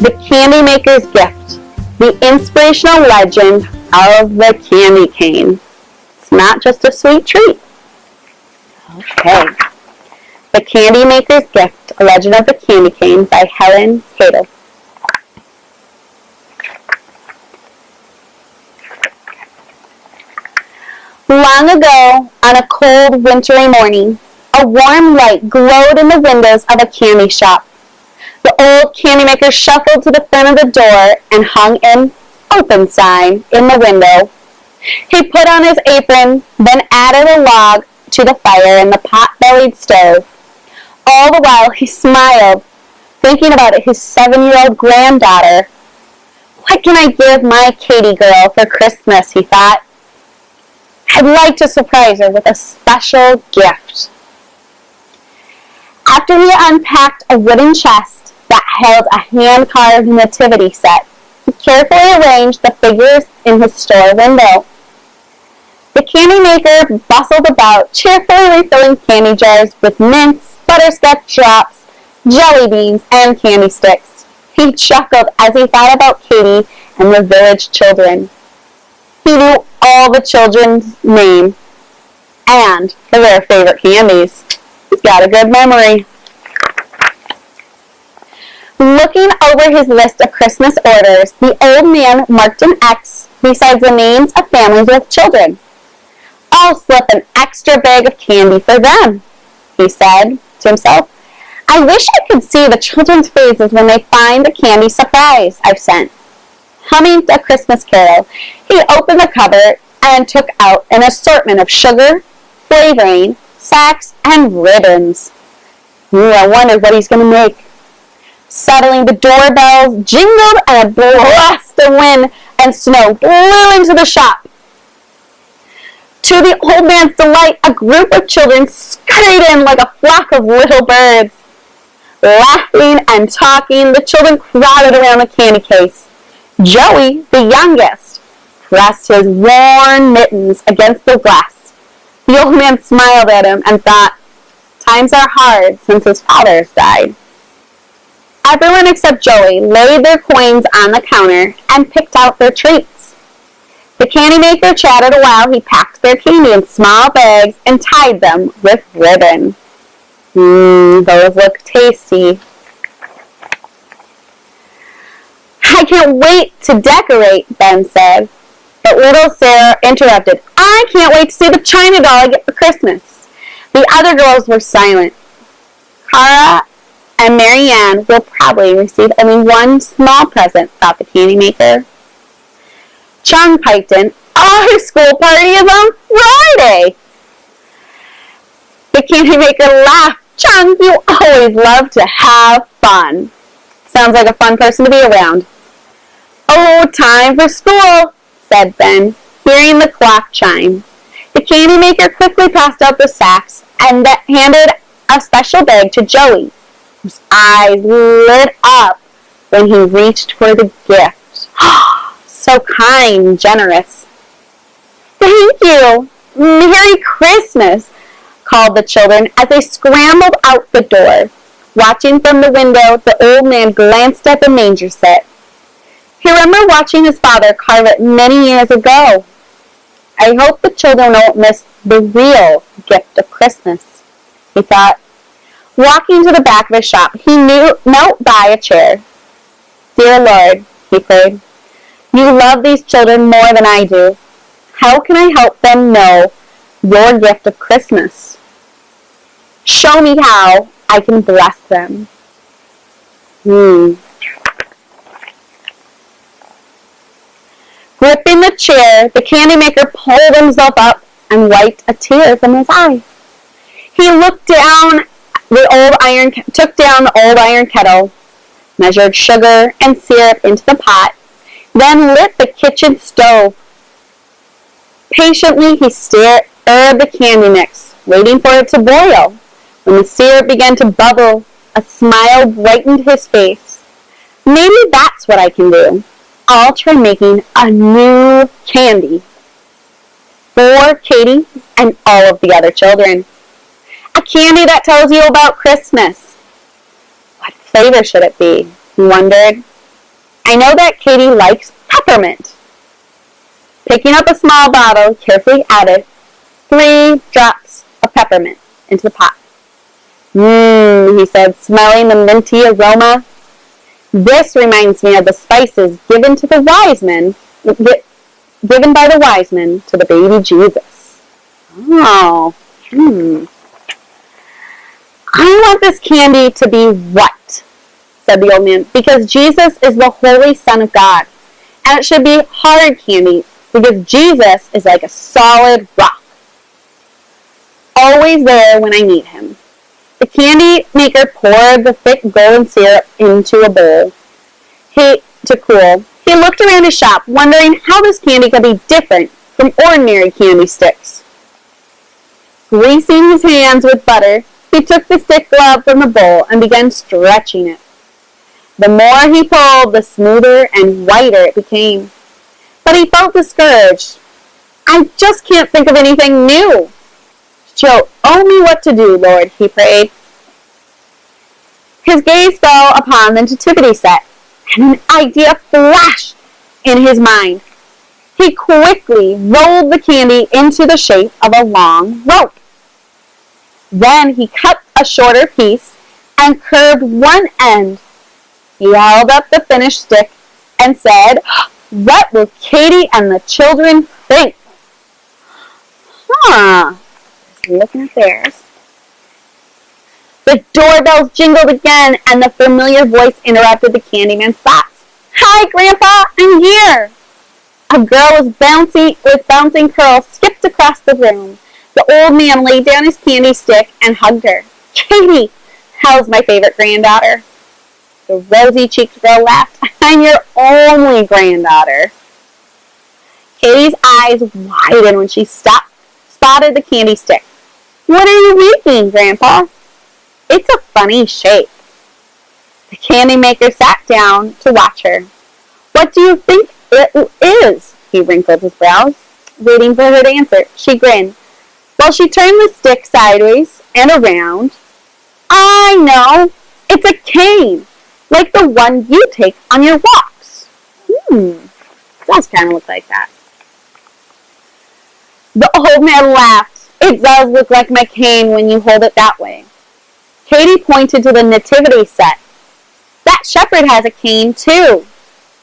The Candymaker's Gift, the inspirational legend of the candy cane. It's not just a sweet treat. Okay. The Candymaker's Gift, a legend of the candy cane by Helen Cato. Long ago, on a cold wintry morning, a warm light glowed in the windows of a candy shop. The old Candymaker shuffled to the front of the door and hung an open sign in the window. He put on his apron, then added a log to the fire in the pot-bellied stove. All the while he smiled, thinking about his 7-year-old granddaughter. What can I give my Katie girl for Christmas, he thought. I'd like to surprise her with a special gift. After he unpacked a wooden chest that held a hand-carved nativity set, he carefully arranged the figures in his store window. The Candymaker bustled about, cheerfully refilling candy jars with mints, butterscotch drops, jelly beans, and candy sticks. He chuckled as he thought about Katie and the village children. He knew all the children's names and their favorite candies. He's got a good memory. Looking over his list of Christmas orders, the old man marked an X beside the names of families with children. I'll slip an extra bag of candy for them, he said to himself. I wish I could see the children's faces when they find the candy surprise I've sent. Humming a Christmas carol, he opened the cupboard and took out an assortment of sugar, flavoring, sacks, and ribbons. I wondered what he's going to make. Suddenly the doorbells jingled and a blast of wind and snow blew into the shop. To the old man's delight, a group of children scurried in like a flock of little birds. Laughing and talking, the children crowded around the candy case. Joey, the youngest, pressed his worn mittens against the glass. The old man smiled at him and thought, times are hard since his father's died. Everyone except Joey laid their coins on the counter and picked out their treats. The Candymaker chatted a while he packed their candy in small bags and tied them with ribbon. Those look tasty. I can't wait to decorate, Ben said. But little Sarah interrupted. I can't wait to see the China doll I get for Christmas. The other girls were silent. Cara and Marianne will probably receive only one small present, thought the Candymaker. Chung piped in, our school party is on Friday. The Candymaker laughed. Chung, you always love to have fun. Sounds like a fun person to be around. Oh, time for school, said Ben, hearing the clock chime. The Candymaker quickly passed out the sacks and handed a special bag to Joey, whose eyes lit up when he reached for the gift. So kind and generous. Thank you. Merry Christmas, called the children as they scrambled out the door. Watching from the window, the old man glanced at the manger set. He remembered watching his father carve it many years ago. I hope the children won't miss the real gift of Christmas, he thought. Walking to the back of his shop, he knelt by a chair. Dear Lord, he prayed, you love these children more than I do. How can I help them know your gift of Christmas? Show me how I can bless them. Gripping the chair, the Candymaker pulled himself up and wiped a tear from his eye. He took down the old iron kettle, measured sugar and syrup into the pot, then lit the kitchen stove. Patiently, he stirred the candy mix, waiting for it to boil. When the syrup began to bubble, a smile brightened his face. Maybe that's what I can do. I'll try making a new candy for Katie and all of the other children. A candy that tells you about Christmas. What flavor should it be? He wondered. I know that Katie likes peppermint. Picking up a small bottle, carefully added 3 drops of peppermint into the pot. He said, smelling the minty aroma. This reminds me of the spices given by the wise men to the baby Jesus. Oh, I want this candy to be what? Said the old man. Because Jesus is the Holy Son of God. And it should be hard candy because Jesus is like a solid rock. Always there when I need him. The candy maker poured the thick golden syrup into a bowl to cool. He looked around his shop, wondering how this candy could be different from ordinary candy sticks. Greasing his hands with butter, he took the stick glove from the bowl and began stretching it. The more he pulled, the smoother and whiter it became. But he felt discouraged. I just can't think of anything new. Show me what to do, Lord, he prayed. His gaze fell upon the nativity set, and an idea flashed in his mind. He quickly rolled the candy into the shape of a long rope. Then he cut a shorter piece and curved one end. He held up the finished stick and said, "What will Katie and the children think?" Looking at theirs. The doorbells jingled again, and the familiar voice interrupted the Candyman's thoughts. "Hi, Grandpa, I'm here." A girl with bouncing curls skipped across the room. The old man laid down his candy stick and hugged her. "Katie, how's my favorite granddaughter?" The rosy-cheeked girl laughed. "I'm your only granddaughter." Katie's eyes widened when she spotted the candy stick. "What are you making, Grandpa?" "It's a funny shape." The candy maker sat down to watch her. "What do you think it is?" He wrinkled his brows, waiting for her to answer. She grinned. While she turned the stick sideways and around. "I know! It's a cane, like the one you take on your walks." It does kind of look like that. The old man laughed. "It does look like my cane when you hold it that way." Katie pointed to the nativity set. "That shepherd has a cane too."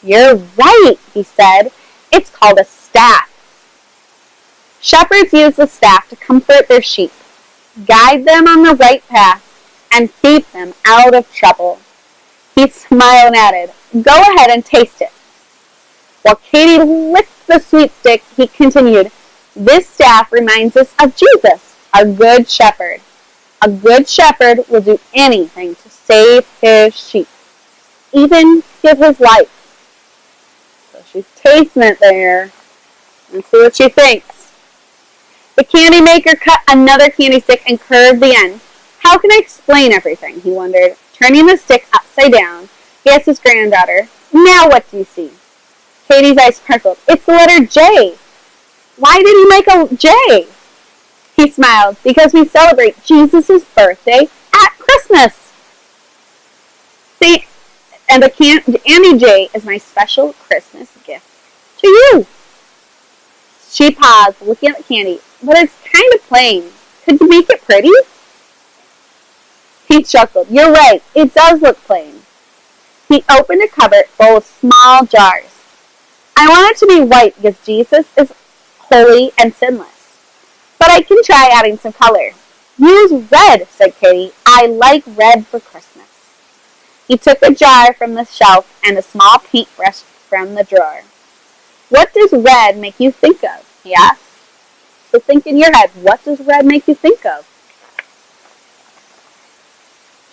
"You're right," he said. "It's called a staff." Shepherds use the staff to comfort their sheep, guide them on the right path, and keep them out of trouble. He smiled and added, "Go ahead and taste it." While Katie licked the sweet stick, he continued, "This staff reminds us of Jesus, our good shepherd. A good shepherd will do anything to save his sheep, even give his life." So she's tasting it there. Let's see what she thinks. The candy maker cut another candy stick and curved the end. "How can I explain everything?" he wondered. Turning the stick upside down, he asked his granddaughter, "Now what do you see?" Katie's eyes sparkled. "It's the letter J." "Why did he make a J?" He smiled. "Because we celebrate Jesus' birthday at Christmas. And the Candy J is my special Christmas gift to you." She paused, looking at the candy. "But it's kind of plain. Could you make it pretty?" He chuckled. "You're right. It does look plain." He opened a cupboard full of small jars. "I want it to be white because Jesus is holy and sinless. But I can try adding some color." "Use red," said Katie. "I like red for Christmas." He took a jar from the shelf and a small paintbrush from the drawer. "What does red make you think of?" he asked. So think in your head, what does red make you think of?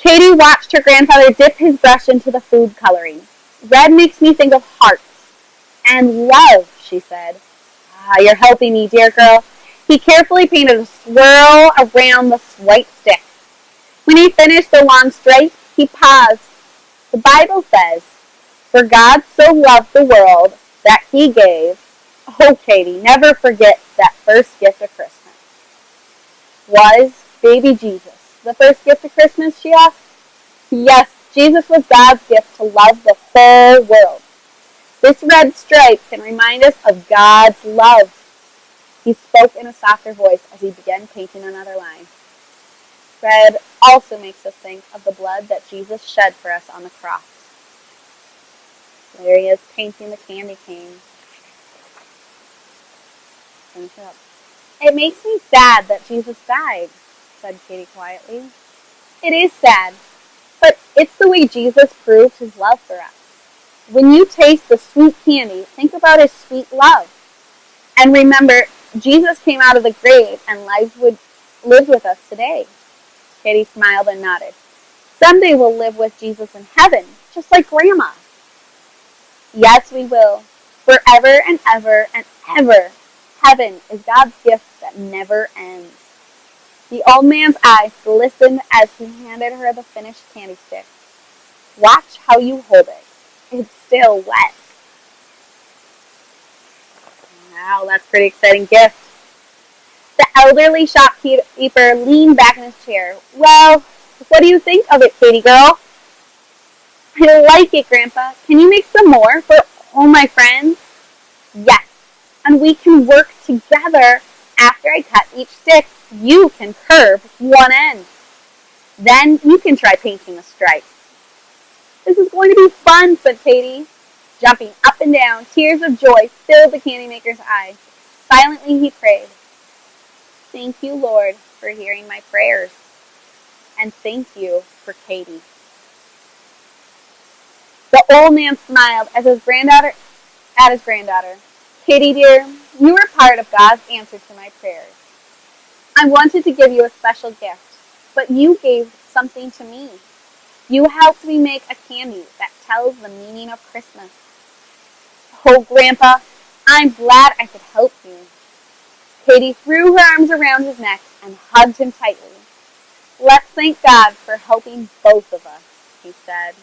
Katie watched her grandfather dip his brush into the food coloring. "Red makes me think of hearts and love," she said. "Ah, you're helping me, dear girl." He carefully painted a swirl around the white stick. When he finished the long stripe, he paused. The Bible says, "For God so loved the world that he gave." Oh, Katie, never forget that first gift of Christmas. Was baby Jesus the first gift of Christmas, she asked? Yes, Jesus was God's gift to love the whole world. This red stripe can remind us of God's love. He spoke in a softer voice as he began painting another line. Red also makes us think of the blood that Jesus shed for us on the cross. There he is painting the candy cane. Finish it up. It makes me sad that Jesus died, said Katie quietly. It is sad, but it's the way Jesus proved his love for us. When you taste the sweet candy, think about his sweet love. And remember, Jesus came out of the grave and lives with us today. Katie smiled and nodded. Someday we'll live with Jesus in heaven, just like Grandma. Yes, we will. Forever and ever and ever. Heaven is God's gift that never ends. The old man's eyes glistened as he handed her the finished candy stick. Watch how you hold it. It's still wet. Wow, that's a pretty exciting gift. The elderly shopkeeper leaned back in his chair. Well, what do you think of it, Katie girl? I like it, Grandpa. Can you make some more for all my friends? Yes, and we can work together. After I cut each stick, you can curve one end. Then you can try painting the stripes. This is going to be fun, said Katie. Jumping up and down, tears of joy filled the Candymaker's eyes. Silently he prayed. Thank you, Lord, for hearing my prayers. And thank you for Katie. The old man smiled at his granddaughter. Katie, dear, you were part of God's answer to my prayers. I wanted to give you a special gift, but you gave something to me. You helped me make a candy that tells the meaning of Christmas. Oh, Grandpa, I'm glad I could help you. Katie threw her arms around his neck and hugged him tightly. Let's thank God for helping both of us, he said.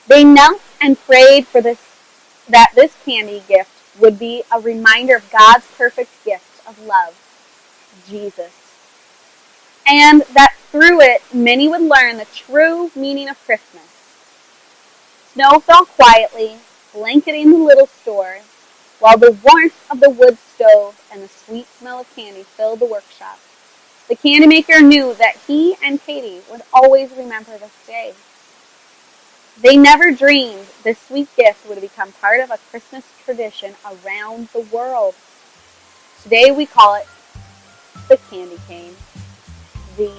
They knelt and prayed for that this candy gift would be a reminder of God's perfect gift of love, Jesus. And that through it, many would learn the true meaning of Christmas. Snow fell quietly, blanketing the little store, while the warmth of the wood stove and the sweet smell of candy filled the workshop. The Candymaker knew that he and Katie would always remember this day. They never dreamed this sweet gift would become part of a Christmas tradition around the world. Today we call it the candy cane. The